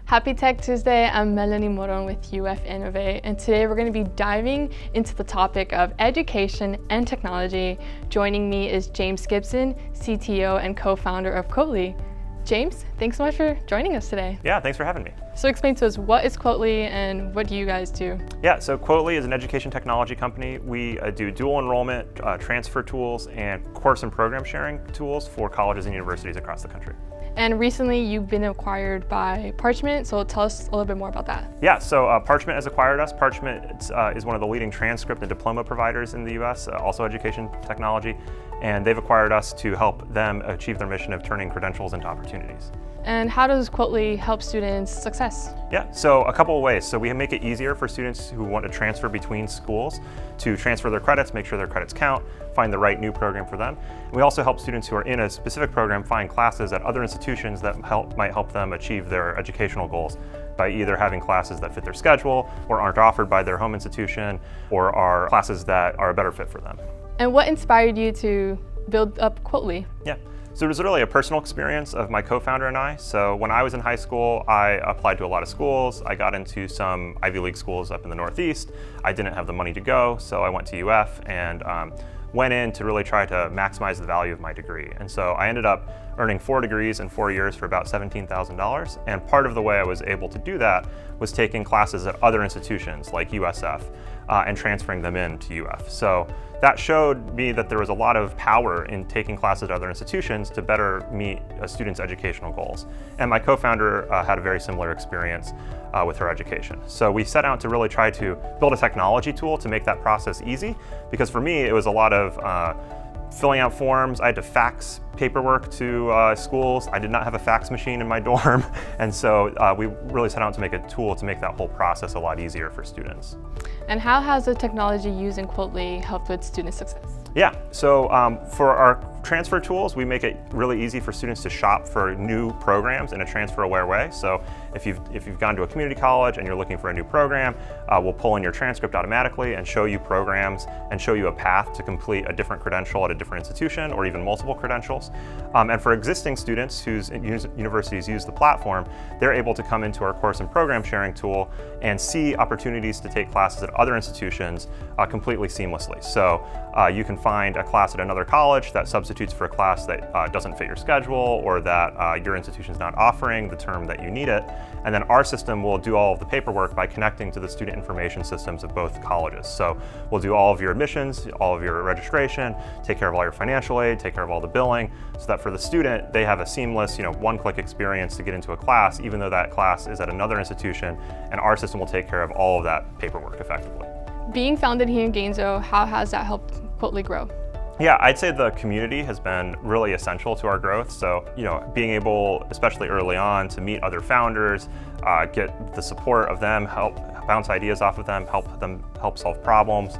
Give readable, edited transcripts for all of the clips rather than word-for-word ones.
Happy Tech Tuesday, I'm Melanie Morón with UF Innovate, and today we're going to be diving into the topic of education and technology. Joining me is James Gibson, CTO and co-founder of Quottly. James, thanks so much for joining us today. Yeah, thanks for having me. So explain to us, what is Quottly and what do you guys do? Yeah, so Quottly is an education technology company. We do dual enrollment, transfer tools, and course and program sharing tools for colleges and universities across the country. And recently you've been acquired by Parchment, so tell us a little bit more about that. Yeah, so Parchment has acquired us. Parchment is one of the leading transcript and diploma providers in the US, also education technology, and they've acquired us to help them achieve their mission of turning credentials into opportunities. And how does Quottly help students' success? Yeah, so a couple of ways. So we make it easier for students who want to transfer between schools to transfer their credits, make sure their credits count, find the right new program for them. And we also help students who are in a specific program find classes at other institutions that might help them achieve their educational goals by either having classes that fit their schedule or aren't offered by their home institution, or are classes that are a better fit for them. And what inspired you to build up Quottly? Yeah. So it was really a personal experience of my co-founder and I. So when I was in high school, I applied to a lot of schools. I got into some Ivy League schools up in the Northeast. I didn't have the money to go, so I went to UF and went in to really try to maximize the value of my degree. And so I ended up earning 4 degrees in 4 years for about $17,000. And part of the way I was able to do that was taking classes at other institutions like USF and transferring them into UF. So that showed me that there was a lot of power in taking classes at other institutions to better meet a student's educational goals. And my co-founder had a very similar experience with her education. So we set out to really try to build a technology tool to make that process easy, because for me it was a lot of filling out forms. I had to fax paperwork to schools. I did not have a fax machine in my dorm. And so we really set out to make a tool to make that whole process a lot easier for students. And how has the technology used in Quottly helped with student success? Yeah, so for our transfer tools, we make it really easy for students to shop for new programs in a transfer-aware way. So if you've gone to a community college and you're looking for a new program, we'll pull in your transcript automatically and show you programs and show you a path to complete a different credential at a different institution, or even multiple credentials. And for existing students whose universities use the platform, they're able to come into our course and program sharing tool and see opportunities to take classes at other institutions completely seamlessly. So you can find a class at another college that substitutes for a class that doesn't fit your schedule, or that your institution's not offering the term that you need it. And then our system will do all of the paperwork by connecting to the student information systems of both colleges. So we'll do all of your admissions, all of your registration, take care of all your financial aid, take care of all the billing, so that for the student, they have a seamless, one-click experience to get into a class, even though that class is at another institution, and our system will take care of all of that paperwork effectively. Being founded here in Gainesville, how has that helped Quottly grow? Yeah, I'd say the community has been really essential to our growth. So, being able, especially early on, to meet other founders, get the support of them, help bounce ideas off of them help solve problems,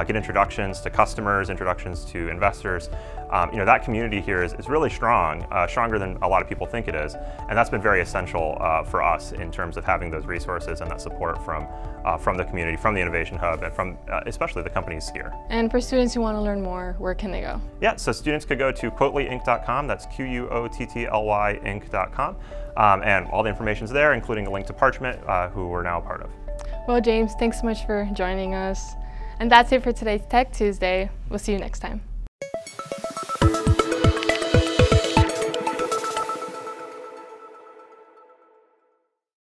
get introductions to customers, introductions to investors. That community here is really strong, stronger than a lot of people think it is. And that's been very essential for us in terms of having those resources and that support from the community, from the Innovation Hub, and from especially the companies here. And for students who want to learn more, where can they go? Yeah, so students could go to quottlyinc.com, that's Quottly Inc.com, and all the information's there, including a link to Parchment, who we're now a part of. Well, James, thanks so much for joining us. And that's it for today's Tech Tuesday. We'll see you next time.